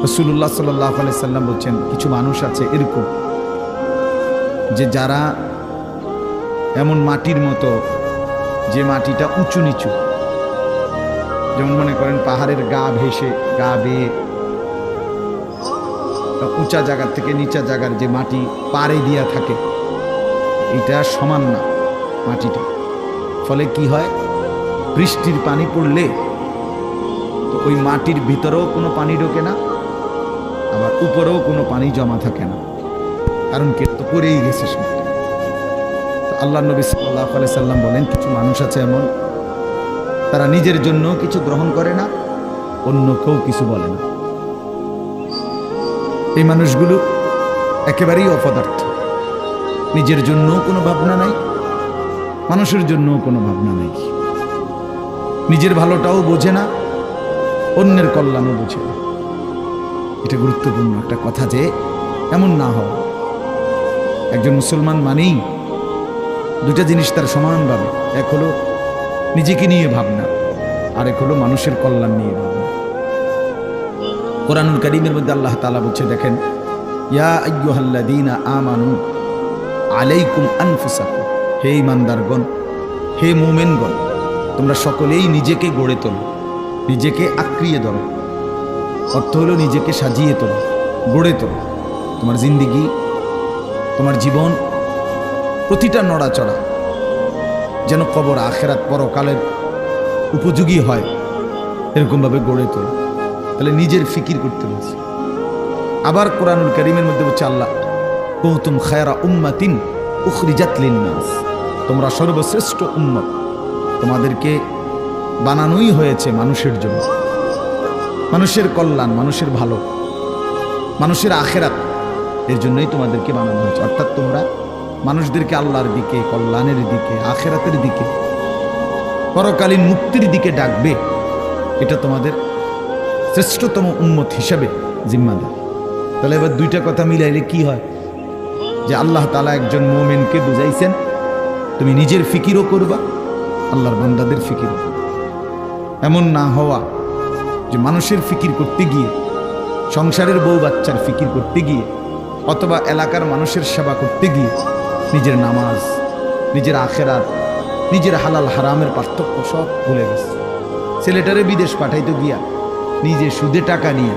রাসূলুল্লাহ সাল্লাল্লাহু আলাইহি সাল্লাম বলছেন, কিছু মানুষ আছে এরকম যে যারা এমন মাটির মতো, যে মাটিটা উঁচু নিচু, যেমন মনে করেন পাহাড়ের গা ভেসে গা বেয়ে উঁচা জায়গা থেকে নিচা জায়গার যে মাটি পাড়ে দিয়া থাকে, এটা সমান না মাটিটা। ফলে কি হয়, বৃষ্টির পানি পড়লে তো ওই মাটির ভিতরেও কোনো পানি ঢোকে না, আবার উপরেও কোনো পানি জমা থাকে না, কারণ কে তো পড়েই গেছে সব। আল্লাহ নবী সাল্লাল্লাহু আলাইহি সাল্লাম বলেন, কিছু মানুষ আছে এমন, তারা নিজের জন্য কিছু গ্রহণ করে না, অন্য কেউ কিছু বলে না। এই মানুষগুলো একেবারেই অপদার্থ, নিজের জন্য কোনো ভাবনা নাই, মানুষের জন্য কোনো ভাবনা নাই, নিজের ভালোটাও বোঝে না, অন্যের কল্যাণও বোঝে না। এটা গুরুত্বপূর্ণ একটা কথা যে এমন না হয়। একজন মুসলমান মানেই দুটা জিনিস তার সমানভাবে, এক হলো নিজেকে নিয়ে ভাবনা, আর এক হলো মানুষের কল্যাণ নিয়ে ভাবনা। কোরআনুল কারীমের মধ্যে আল্লাহ তাআলা বলছে, দেখেন, ইয়া আইয়ুহাল্লাযীনা আমানু আলাইকুম আনফুসাকুম, হে ঈমানদারগণ, হে মুমিনগণ, তোমরা সকলেই নিজেকে গড়ে তোলো, নিজেকে আঁকড়িয়ে ধরো। অর্থ হলো নিজেকে সাজিয়ে তোলো, গড়ে তোলো। তোমার জিন্দেগি, তোমার জীবন, প্রতিটা নড়াচড়া যেন কবর, আখিরাত, পরকালের উপযোগী হয়, এরকমভাবে গড়ে তোলো। তাহলে নিজের ফিকির করতে বলছে। আবার কোরআনুল কারীমের মধ্যে বলছে আল্লাহ, কুনতুম খায়রা উম্মাতিন উখরিজাত লিন-নাস, তোমরা সর্বশ্রেষ্ঠ উম্মত, তোমাদেরকে বানানোই হয়েছে মানুষের জন্য, মানুষের কল্যাণ, মানুষের ভালো, মানুষের আখিরাত, এর জন্যই তোমাদেরকে বানানো হয়েছে। অর্থাৎ তোমরা মানুষদেরকে আল্লাহর দিকে, কল্যাণের দিকে, আখিরাতের দিকে, পরকালীন মুক্তির দিকে ডাকবে। এটা তোমাদের শ্রেষ্ঠতম উম্মত হিসাবে জিম্মাদার। তাহলে এবার দুইটা কথা মিলাইলে কি হয়, যে আল্লাহ তাআলা একজন মুমিনকে বুঝাইছেন, তুমি নিজের ফিকিরও করবা, আল্লাহর বান্দাদের ফিকিরও করবা। এমন না হওয়া যে মানুষের ফিকির করতে গিয়ে, সংসারের বউ বাচ্চার ফিকির করতে গিয়ে, অথবা এলাকার মানুষের সেবা করতে গিয়ে নিজের নামাজ, নিজের আখিরাত, নিজের হালাল হারামের পার্থক্য সব ভুলে গেছে। ছেলেটারে বিদেশ পাঠাইতে গিয়া নিজে সুদে টাকা নিয়ে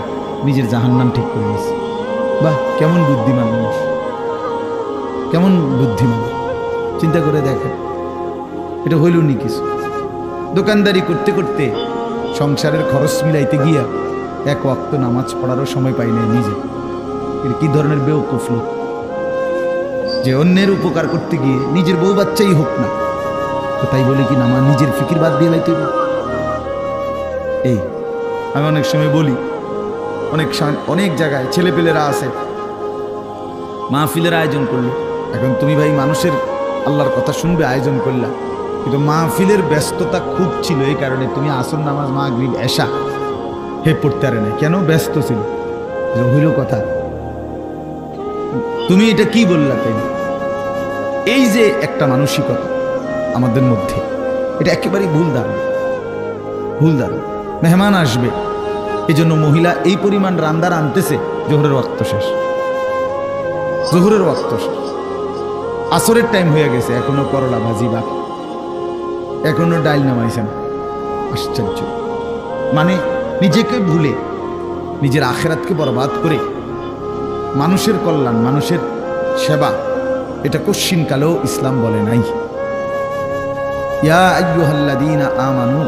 নিজের জাহান্নাম ঠিক করে নিয়েছে। বাহ, কেমন বুদ্ধিমান মানুষ, কেমন বুদ্ধিমান! চিন্তা করে দেখেন, এটা হইল নি কিছু। দোকানদারি করতে করতে সংসারের খরচ মিলাইতে গিয়া এক ওয়াক্ত নামাজ পড়ারও সময় পাই নাই নিজে। এটা কি ধরনের বেওকুফ লোক, যে অন্যের উপকার করতে গিয়ে নিজের বউ বাচ্চাই হোক না, তো তাই বলে কি নামা নিজের ফিকির বাদ দিয়ে লাইতে। এই আমি অনেক সময় বলি, অনেক জায়গায় ছেলেপেলেরা আছে, মাহফিলের আয়োজন করলো। এখন তুমি ভাই মানুষের আল্লাহর কথা শুনবে, আয়োজন করলা, কিন্তু মাহফিলের ব্যস্ততা খুব ছিল, এই কারণে তুমি আসর নামাজ, মাগরিব, এশা হে পড়তে পারে না। কেন? ব্যস্ত ছিল। হইল কথা, তুমি এটা কি বললা? তাই এই যে একটা মানসিকতা আমাদের মধ্যে, এটা একেবারেই ভুল ধারণা, ভুল ধারণা। মেহমান আসবে, এই জন্য মহিলা এই পরিমাণ রান্দার আনতেছে, জোহরের ওয়াক্ত শেষ, জোহরের ওয়াক্ত শেষ, আসরের টাইম হয়ে গেছে, এখনো করলা ভাজি বাকি, এখনো ডাইল নামাইছেন। আশ্চর্য! মানে নিজেকে ভুলে, নিজের আখিরাতকে বরবাদ করে মানুষের কল্যাণ, মানুষের সেবা, এটা কোশ্চিনকালেও ইসলাম বলে নাই। ইয়া আইয়ুহাল্লাযীনা আমানু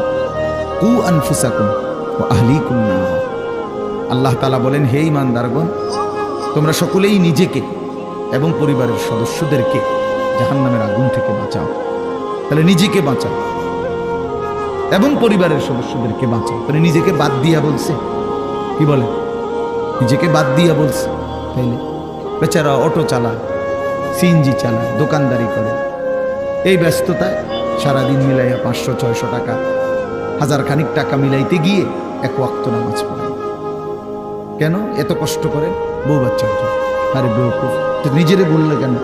কু আনফুসাকুম ওয়া আহলিকুম নার। আল্লাহ তাআলা বলেন, হে ঈমানদারগণ, তোমরা সকলেই নিজেকে এবং পরিবারের সদস্যদেরকে জাহান্নামের আগুন থেকে বাঁচাও। তাহলে নিজেকে বাঁচাও এবং পরিবারের সদস্যদেরকে বাঁচাও। তাহলে নিজেকে বাদ দিয়া বলছে, কি বলে? নিজেকে বাদ দিয়া বলছে। তাইলে বেচারা অটো চালায়, সিএনজি চালায়, দোকানদারি করে, এই ব্যস্ততায় সারাদিন মিলাইয়া 500-600 টাকা, 1000 খানিক টাকা মিলাইতে গিয়ে এক ওয়াক্ত নামাজ পড়ে। কেন এত কষ্ট করে? বউ বাচ্চার জন্য। আরে বেওকুফ, নিজেরে বললে কেন?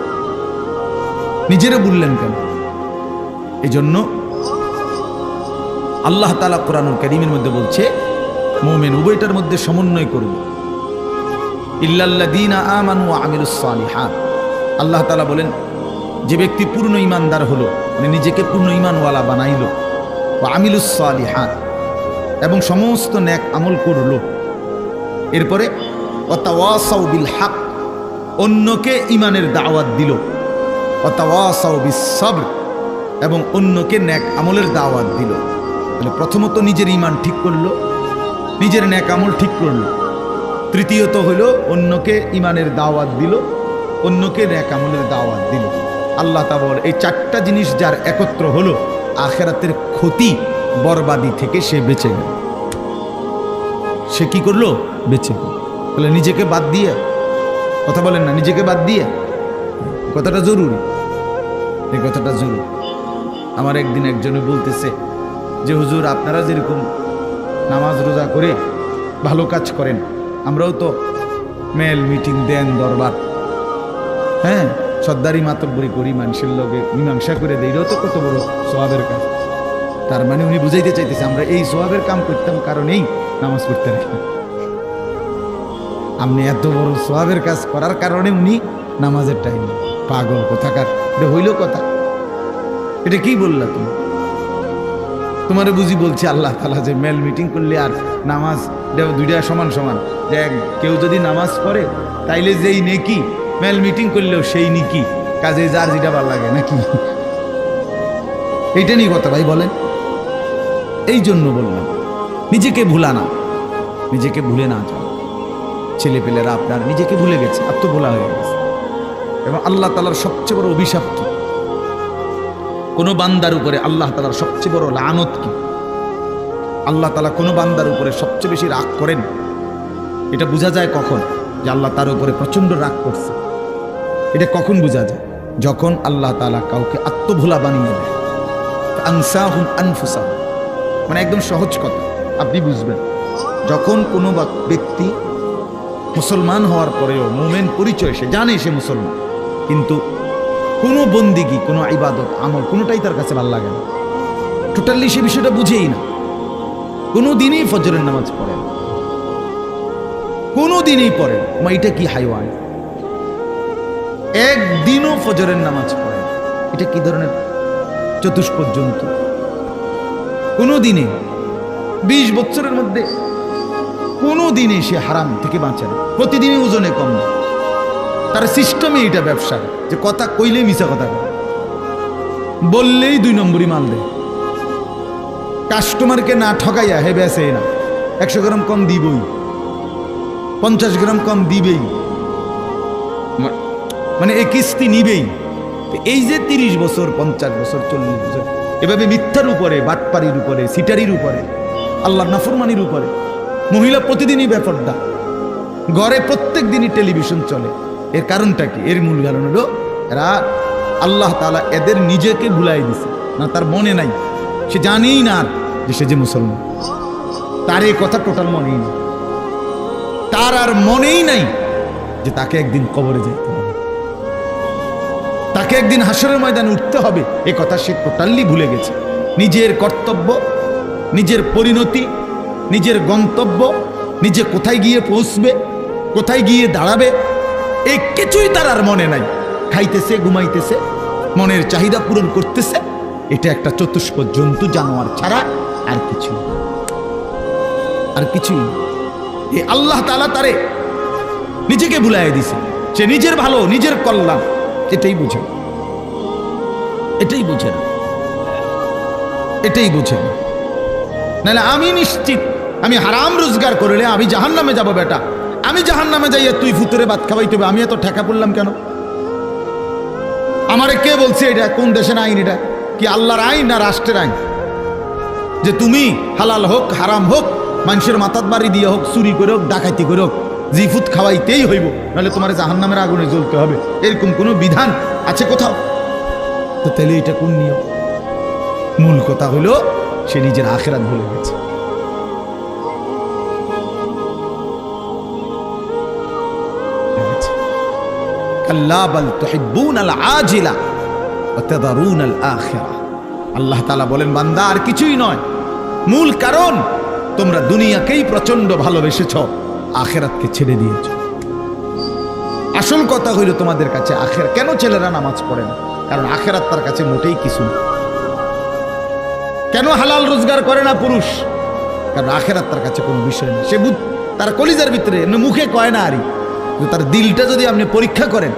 নিজেরে বললেন কেন? এই জন্য আল্লাহ তাআলা কোরআনুল কারীমের মধ্যে বলছে, মুমিন উভয়টার মধ্যে সমন্বয় করবে। ইল্লাল্লাযীনা আমানু ওয়া আমিলুস সালিহাত। আল্লাহ তাআলা বলেন, যে ব্যক্তি পূর্ণ ঈমানদার হলো, মানে নিজেকে পূর্ণ ঈমানওয়ালা বানাইল, ওয়া আমিলুস সালিহাত, এবং সমস্ত নেক আমল করলো, এরপরে ওয়া তাওয়াসাউ বিল হক, অন্যকে ঈমানের দাওয়াত দিল, ওয়া তাওয়াসাউ বিস সবর, এবং অন্যকে নেক আমলের দাওয়াত দিল। তাহলে প্রথমত নিজের ঈমান ঠিক করলো, নিজের নেক আমল ঠিক করলো, তৃতীয়ত হলো অন্যকে ঈমানের দাওয়াত দিল, অন্যকে নেক আমলের দাওয়াত দিল। আল্লাহ তাআলা বলেন, এই চারটা জিনিস যার একত্র হলো, আখিরাতের ক্ষতি বরবাদি থেকে সে বেঁচে গেল। সে কি করলো? বেঁচে গেল। তাহলে নিজেকে বাদ দিয়ে, কথা বলেন না, নিজেকে বাদ দিয়ে, কথাটা জরুরি, এই কথাটা জরুরি। আমার একদিন একজনে বলতেছে যে হুজুর, আপনারা যেরকম নামাজ রোজা করে ভালো কাজ করেন, আমরাও তো মেল মিটিং দেন, দরবার, হ্যাঁ, সর্দারি মাতব্বরি করি, মানুষের লোকে মীমাংসা করে দেই, এটাও তো কত বড় সোয়াবের কাজ। তার মানে উনি বুঝাইতে চাইতেছে আমরা এই সোয়াবের কাম করতাম কারণেই নামাজ পড়তে রাখি। আপনি এত বড় সোয়াবের কাজ করার কারণে উনি নামাজের টাইম। পাগল কোথাকার, এটা হইল কথা? এটা কি বললা তুমি? তোমারে বুঝি বলছি আল্লাহ তাআলা যে মেল মিটিং করলে আর নামাজ দুইটা সমান সমান, যে কেউ যদি নামাজ পড়ে তাইলে যেই নেকি, মেল মিটিং করলেও সেই নেকি, কাজে যার যেটা ভালো লাগে নাকি? এইটা নিয়ে কথা ভাই বলেন। এই জন্য বললাম নিজেকে ভুলা না, নিজেকে ভুলে না যাও। ছেলেপেলেরা আপনার নিজেকে ভুলে গেছে, আত্মভোলা হয়ে গেছে। এবং আল্লাহ তাআলার সবচেয়ে বড় অভিশাপ কি? কোনো বান্দার উপরে আল্লাহ তাআলার সবচেয়ে বড় লানত কি? আল্লাহ তাআলা কোনো বান্দার উপরে সবচেয়ে বেশি রাগ করেন, এটা বোঝা যায় কখন? যে আল্লাহ তার উপরে প্রচন্ড রাগ করছে। এটা কখন বোঝা যায়? যখন আল্লাহ তাআলা কাউকে আত্মভোলা বানিয়ে দেয়। আনসাহুম আনফুসাহুম, মানে একদম সহজ কথা, আপনি বুঝবেন। যখন কোনো ব্যক্তি মুসলমান হওয়ার পরেও মুমিন পরিচয়, সে জানে সে মুসলমান, কিন্তু কোনো বন্দিগি, কোনো ইবাদত আমল কোনোটাই তার কাছে ভালো লাগে না, টোটালি সে বিষয়টা বুঝেই না। কোনো দিনই ফজরের নামাজ পড়ে না, কোনো দিনই পড়ে না। মা এটা কি হাইওয়ান? একদিনও ফজরের নামাজ পড়ে না, এটা কি ধরনের চতুষ্পদ জন্তু? কোনো দিনে 20 বছরের মধ্যে কোনো দিনে সে হারাম থেকে বাঁচে না, প্রতিদিনই ওজনে কম না। তার সিস্টেমে এটা ব্যবসা, যে কথা কইলেই মিছা কথা, বললেই 2 নম্বরই মাল দেয়, কাস্টমারকে না ঠকাইয়া হে বেসে না, 100 গ্রাম কম দিবই, 50 গ্রাম কম দিবেই, মানে এই কিস্তি নিবেই। এই যে 30 বছর, 50 বছর, 40 বছর এভাবে মিথ্যার উপরে, বাটপারির উপরে, সিটারির উপরে, আল্লাহর নাফরমানির উপরে, মহিলা প্রতিদিনই বেপরদা, ঘরে প্রত্যেক দিনই টেলিভিশন চলে। এর কারণটা কি? এর মূল কারণ হলো এরা, আল্লাহ তাআলা এদের নিজেকে ভুলাই দিছে না, তার মনে নাই, সে জানেই না যে সে যে মুসলমান, তার এই কথা টোটাল মনেই নেই, তার আর মনেই নাই যে তাকে একদিন কবরে যেতে হবে, তাকে একদিন হাসরের ময়দানে উঠতে হবে। এ কথা সে টোটালি ভুলে গেছে। নিজের কর্তব্য, নিজের পরিণতি, নিজের গন্তব্য, নিজে কোথায় গিয়ে পৌঁছবে, কোথায় গিয়ে দাঁড়াবে, এই কিছুই তার আর মনে নাই। খাইতেছে, ঘুমাইতেছে, মনের চাহিদা পূরণ করতেছে। এটা একটা চতুষ্পদ জন্তু, জানোয়ার ছাড়া আর কিছু, আর কিছুই। এই আল্লাহ তাআলা তারে নিজেকে ভুলাইয়া দিছে। সে নিজের ভালো, নিজের কল্যাণ এটাই বুঝে, এটাই বুঝে না, এটাই বুঝে না। নাহলে আমি নিশ্চিত, আমি হারাম রোজগার করলে আমি জাহান্নামে যাব। বেটা, আমি জাহান্নামে যাইয়া তুই ফুতুরে ভাত খাওয়াইতে হবে, আমি এত ঠেকা পড়লাম কেন? আমারে কে বলছে এটা? কোন দেশের আইন এটা? কি আল্লাহর আইন না রাষ্ট্রের আইন? যে তুমি হালাল হোক হারাম হোক, মানুষের মাথাত বাড়ি দিয়ে হোক, চুরি করে হোক, ডাকাতি করে হোক, জিফুত খাওয়াইতেই হইব, নাহলে তোমার জাহান্নামের আগুনে জ্বলতে হবে, এরকম কোনো বিধান আছে কোথাও? তো তাহলে এটা কোন নিয়ম? মূল কথা হলো সে নিজের আখিরাত ভুলে গেছে। কাল্লা বাল তুহিব্বুনাল আজিলা ওয়া তাযারুনাল আখিরা। আল্লাহ তাআলা বলেন, বান্দা আর কিছুই নয়, মূল কারণ তোমরা দুনিয়াকেই প্রচন্ড ভালোবেসেছ, আখিরাতকে ছেড়ে দিয়েছ। আসল কথা হইল তোমাদের কাছে আখের কেন ছেলেরা নামাজ পড়ে না? কারণ আখেরাত তার কাছে মোটেই কিছু না। কেন হালাল রোজগার করে না পুরুষ? কারণ আখেরাত তার কাছে কোনো বিষয় না। সে তার কলিজার ভিতরে মুখে কয় না আরই, তার দিলটা যদি আপনি পরীক্ষা করেন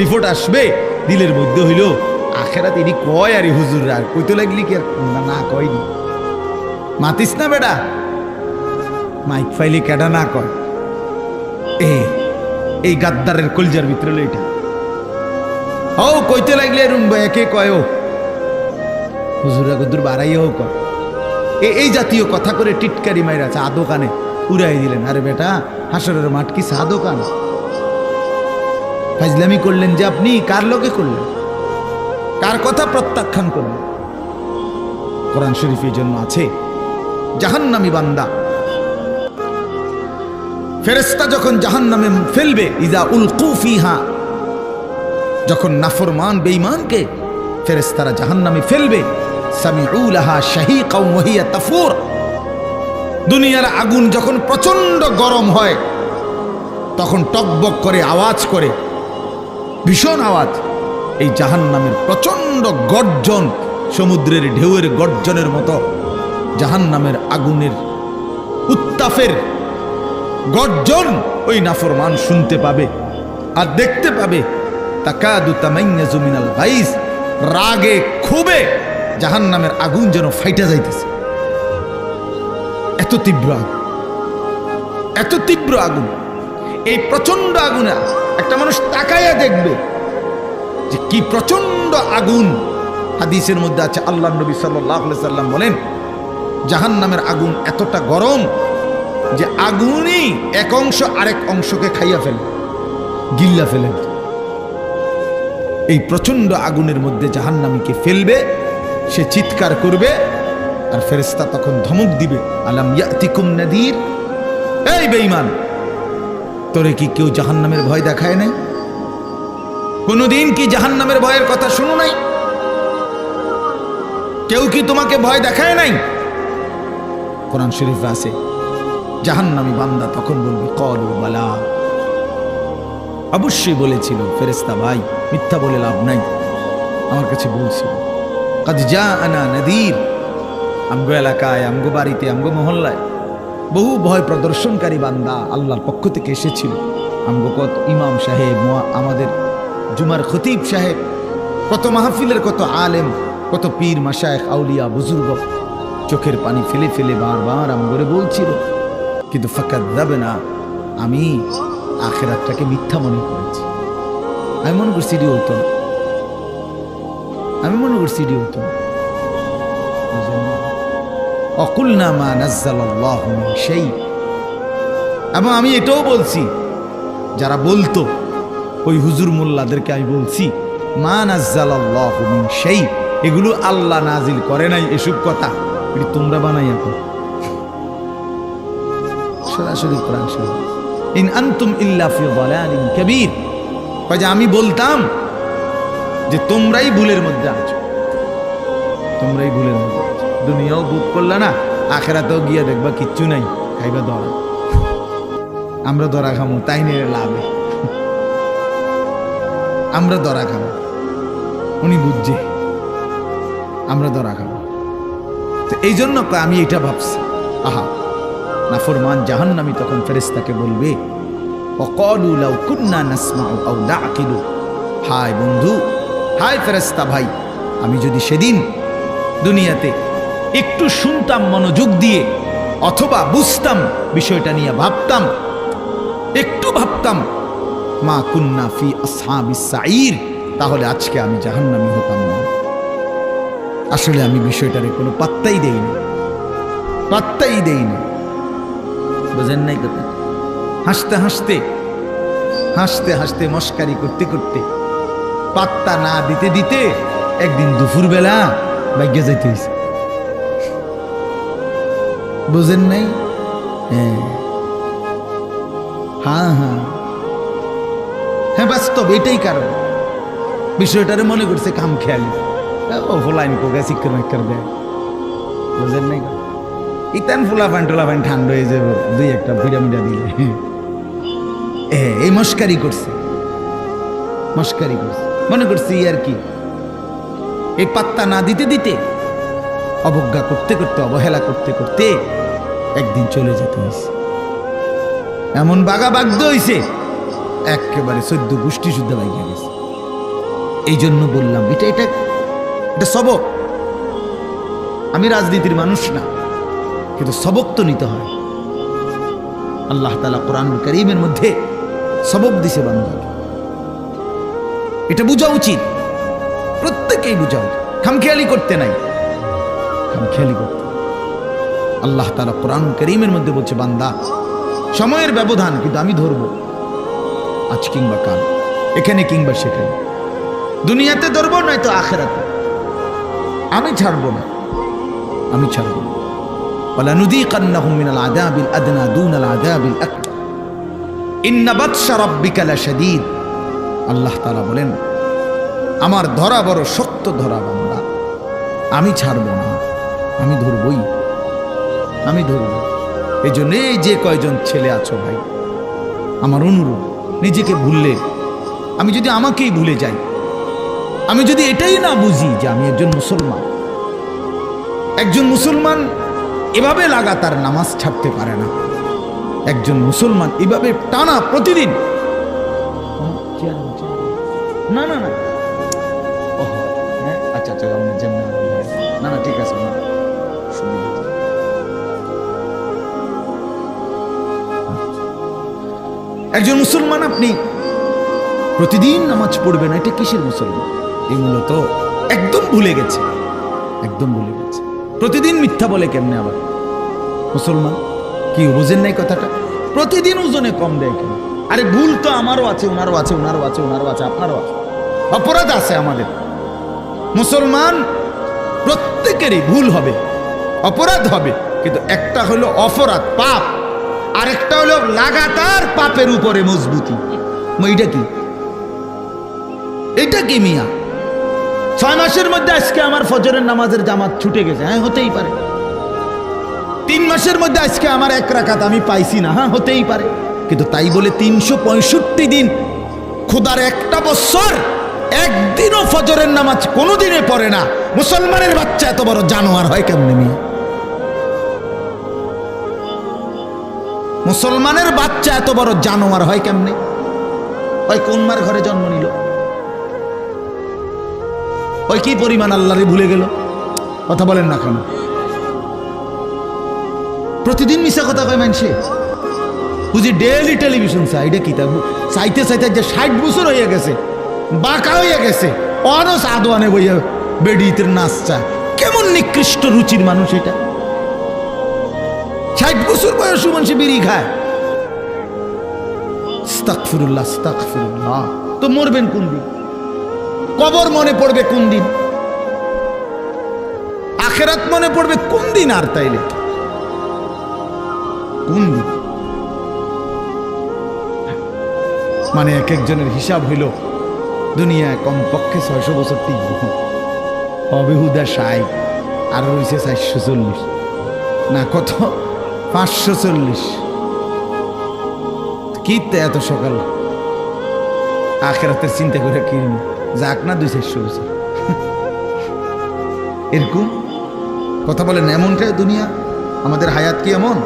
রিপোর্ট আসবে দিলের মধ্যে হইল আখেরাত এটি কয় আরই হুজুর আর কইতে লাগলি কি আর না কয়নি। মাতিস না বেটা, মাইক ফাইলি কেডা না কয়। এই গাদ্দারের কলিজার ভিতরে হলো এটা। ও কইতে লাগলে রুম্বা একে কয় ও হুজুরা গদুর বাড়াইও কয়। এই জাতীয় কথা করে টিটকারি মাইরা চা দোকানে উড়াই দিলেন। আরে বেটা, হাসরের মাঠ কি চা দোকান? ফাজলামি করলেন যে আপনি, কার লোকে করলেন? কার কথা প্রত্যাখ্যান করলেন? কোরআন শরীফের জন্য আছে জাহান্নামী বান্দা ফেরেশতা যখন জাহান্নামে ফেলবে, ইজা উলকু ফিহা, যখন নাফরমান বেঈমানকে ফেরেশতারা জাহান্নামে ফেলবে, সামিউ লাহা শাহীকাও ওয়া হিয়া তাফুর, দুনিয়ার আগুন যখন প্রচন্ড গরম হয় তখন টকবক করে আওয়াজ করে, ভীষণ আওয়াজ। এই জাহান্নামের প্রচন্ড গর্জন, সমুদ্রের ঢেউয়ের গর্জনের মতো জাহান্নামের আগুনের উত্তাপের গর্জন ওই নাফরমান শুনতে পাবে আর দেখতে পাবে। তাকাদু তামাইয়াজু মিনাল গাইজ, রাগে ক্ষোভে জাহান্নামের আগুন যেন ফাইটা যাইতেছে। এত তীব্র আগুন, এত তীব্র আগুন। এই প্রচন্ড আগুনে একটা মানুষ তাকাইয়া দেখবে যে কি প্রচন্ড আগুন। হাদিসের মধ্যে আছে, আল্লাহ নবী সাল্লাল্লাহু আলাইহি সাল্লাম বলেন জাহান্নামের আগুন এতটা গরম যে আগুনই এক অংশ আরেক অংশকে খাইয়া ফেলে, গিল্লা ফেলে। এই প্রচন্ড আগুনের মধ্যে জাহান্নামীকে ফেলবে, সে চিৎকার করবে আর ফেরেশতা তখন ধমক দিবে, আলাম ইয়াতিকুম নাদির, এই বেঈমান তোরে কি কেউ জাহান্নামের ভয় দেখায় নাই? কোনদিন কি জাহান্নামের ভয়ের কথা শুনো নাই? কেউ কি তোমাকে ভয় দেখায় নাই? কোরআন শরীফে আছে জাহান্নামী বান্দা তখন বলবে ক্বালু বালা, অবশ্যই বলেছিল ফেরেশতা ভাই, মিথ্যা বলে লাভ নাই, আমার কাছে বলছিল। কাদ জাআনা নাদির, আমগো এলাকায়, আমগো বাড়িতে, আমগো মহল্লায় বহু ভয় প্রদর্শনকারী বান্দা আল্লাহর পক্ষ থেকে এসেছিল। আমগো কত ইমাম সাহেব, আমাদের জুমার খতিব সাহেব, কত মাহফিলের কত আলেম, কত পীর মাশায়েখ আউলিয়া বুজুর্গ চোখের পানি ফেলে ফেলে বারবার আমগরে বলছিল, কিন্তু ফাকাযাবনা, আমি আখিরাতটাকে মিথ্যা মনে করেছি। আমি মনে করছি এটি হতো না, আমি মনে করছি এটি হতো না। অকুলনা মা নাজ্জালাল্লাহু মিন শাই, এবং আমি এটাও বলছি, যারা বলতো ওই হুজুর মোল্লাদেরকে আমি বলছি মা নাজ্জালাল্লাহু মিন শাই, এগুলো আল্লাহ নাজিল করে নাই, এসব কথা এটি তোমরা বানাইয়া কর। সরাসরি কোরআন শরীফ, ইন আনতুম ইল্লা ফি যালালিন কাবীর, যে আমি বলতাম যে তোমরাই ভুলের মধ্যে আছো, তোমরাই ভুলের মধ্যে আছো। দুনিয়াও বুক করলা না, আখেরাতেও গিয়া দেখবা কিচ্ছু নাই, খাইবা ধরা। আমরা ধরা খামো, তাই নিয়ে লাভে আমরা ধরা খাবো, উনি বুঝছে আমরা ধরা খাবো। তো এই জন্য আমি এটা ভাবছি, আহা নাফরমান জাহান্নামী তখন ফেরেশতাকে বলবে ওয়াকালু লাউ কুন্না নাসমাউ আও নাআকিলু, হায় বন্ধু, হায় ফেরেশতা ভাই, আমি যদি সেদিন দুনিয়াতে একটু শুনতাম মনোযোগ দিয়ে, অথবা বুঝতাম বিষয়টা নিয়ে ভাবতাম, একটু ভাবতাম, মা কুন্না ফি আসহাবিস সাঈর, তাহলে আজকে আমি জাহান্নামী হতাম না। আসলে আমি বিষয়টারে কোনো পাত্তাই দেই না, পাত্তাই দেই না। বুঝেন নাই কথা? হাসতে হাসতে হাসতে হাসতে মস্কারি করতে করতে, পাত্তা না দিতে দিতে একদিন দুপুরবেলা ভাগ্যে যাইতে হয়েছে। বুঝেন নাই? হ্যাঁ হ্যাঁ হ্যাঁ, বাস্তব এটাই কারণ। বিষয়টারে মনে করছে কাম খেয়ালি, ও ফোলাইন কোকা শিক্ষর মেক্ষর দেয়। বুঝেন নাই? ইতান ফোলা ফান টোলা ফান ঠান্ডা হয়ে যাবো দুই একটা পিরামিডা দিলে, এই মস্কারি করছে। মস্কারি করছি, মনে করছি আর কি। এই পাত্তা না দিতে দিতে, অবজ্ঞা করতে করতে, অবহেলা করতে করতে একদিন চলে যেতে হয়েছে। এমন বাগা বাগ্ধ হয়েছে, একেবারে 14 গোষ্ঠী শুদ্ধ বাইকে গেছে। এই জন্য বললাম এটা এটা এটা সবক। আমি রাজনীতির মানুষ না, কিন্তু সবক তো নিতে হয়। আল্লাহ তাআলা কোরআনুল কারীমের মধ্যে সবক দিছে বান্দাকে, এটা বোঝা উচিত, প্রত্যেকেই বোঝা উচিত। খামখেয়ালি করতে নাই, খামখেয়ালি করতে। আল্লাহ তাআলা কোরআনুল কারীমের মধ্যে বলছে, বান্দা সময়ের ব্যবধান, কিন্তু আমি ধরবো আজ কিংবা কাল, এখানে কিংবা সেখানে, দুনিয়াতে ধরবো নয়তো আখিরাতে। আমি ছাড়বো না, আমি ছাড়বো না। ওয়ালানুযীকান্নাহুম মিনাল আযাবিল আদনা দুনাল আযাবিল আকবার ইন্না বাতশা রাব্বিকা লাশাদীদ। আল্লাহ তাআলা বলেন, আমার ধরা বড় শক্ত ধরা বান্দা, আমি ছাড়বো না, আমি ধরবই, আমি ধরবো। এই জন্য এই যে কয়জন ছেলে আছো ভাই, আমার অনুরোধ, নিজেকে ভুললে, আমি যদি আমাকেই ভুলে যাই, আমি যদি এটাই না বুঝি যে আমি একজন মুসলমান, একজন মুসলমান এভাবে লাগাতার নামাজ ছাড়তে পারে না, একজন মুসলমান এভাবে টানা প্রতিদিন, না না না, আচ্ছা আচ্ছা, না না ঠিক আছে, একজন মুসলমান আপনি প্রতিদিন নামাজ পড়বেন, এটা কিসের মুসলমান? এই মূলত একদম ভুলে গেছে, একদম ভুলে গেছে। প্রতিদিন মিথ্যা বলে কেমনে আবার মুসলমান? কি বুঝেন নাই কথাটা? প্রতিদিন ওজনে কম দেয় কেন? আরে ভুল তো আমারও আছে, ওনারও আছে, ওনারও আছে, ওনারও আছে, আপনারও আছে, অপরাধ আছে আমাদের। মুসলমান প্রত্যেকেরই ভুল হবে, অপরাধ হবে, কিন্তু একটা হলো অপরাধ পাপ, আরেকটা হলো লাগাতার পাপের উপরে মজবুতি। এইটা কি? এটা কি মিয়া? 6 মাসের মধ্যে আজকে আমার ফজরের নামাজের জামাত ছুটে গেছে, হ্যাঁ হতেই পারে। 3 মাসের মধ্যে আজকে আমার 1 রাকাত আমি পাইছি না, হ্যাঁ হতেই পারে। কিন্তু তাই বলে 365 দিন, খোদার একটা বছর একদিনও ফজরের নামাজ কোনোদিনে পড়ে না মুসলমানের বাচ্চা এত বড় জানোয়ার হয় কেমনে মিয়া? মুসলমানের বাচ্চা এত বড় জানোয়ার হয় কেমনে? ওই কোন মার ঘরে জন্ম নিল? ওই কি পরিমাণ আল্লাহরে ভুলে গেল? কথা বলেন না কেন? প্রতিদিন মিশা কথা কয় মানুষে, বুঝি ডেইলি টেলিভিশন চাইডে কি তা চাইতে চাইতে যে 60 বছর হয়ে গেছে, বাঁকা হয়ে গেছে, অন সাদওয়ানে বইয়া বেডিতের নাচ চায়। কেমন নিকৃষ্ট রুচির মানুষ এটা! 60 বছর বয়সী মানুষ বিড়ি খায়। আস্তাগফিরুল্লাহ, আস্তাগফিরুল্লাহ। তো মরবেন কোন দিন? কবর মনে পড়বে কোন দিন? আখিরাত মনে পড়বে কোন দিন? আর তাইলে কোন দিন? মানে এক একজনের হিসাব হইল দুনিয়ায় কমপক্ষে 600 বছর টিকব, অবেহুদা 60, আর রয়েছে 440 না কত, 540। কি এত সকাল আখিরাতের চিন্তা করে কি যাক না 200-400 বছর এরকম কথা বলেন। এমনটাই দুনিয়া, আমাদের হায়াত কি এমন?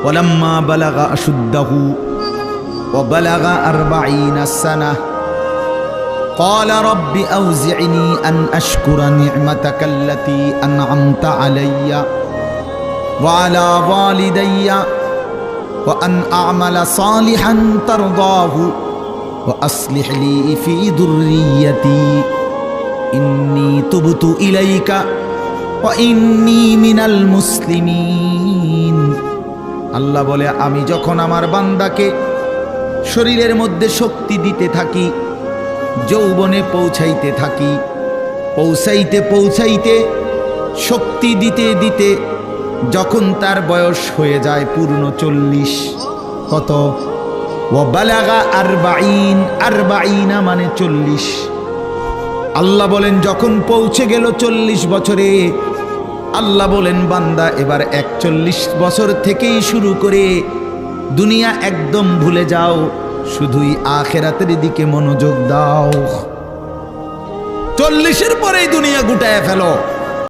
ওয়ালাম্মা বালাগা আশুদ্দাহু ওয়া বালাগা 40 সানা قال رب أوزعني أن أشكر نعمتك التي أنعمت علي وعلى والدي وأن أعمل صالحا ترضاه وأصلح لي في ذريتي إني تبت إليك وإني من المسلمين। আল্লাহ বলে, আমি যখন আমার বান্দাকে শরীরের মধ্যে শক্তি দিতে থাকি, যৌবনে পৌঁছাইতে থাকি, পৌঁছাইতে পৌঁছাইতে শক্তি দিতে দিতে যখন তার বয়স হয়ে যায় পূর্ণ 40, কত? ওয়াবালাগা 40, 40 মানে 40। আল্লাহ বলেন যখন পৌঁছে গেল 40 বছরে, আল্লাহ বলেন বান্দা এবার 41 বছর থেকেই শুরু করে দুনিয়া একদম ভুলে যাও, শুধুই আখেরাতের দিকে মনোযোগ দাও। 40-এর পরেই দুনিয়া গুটায় ফেলো।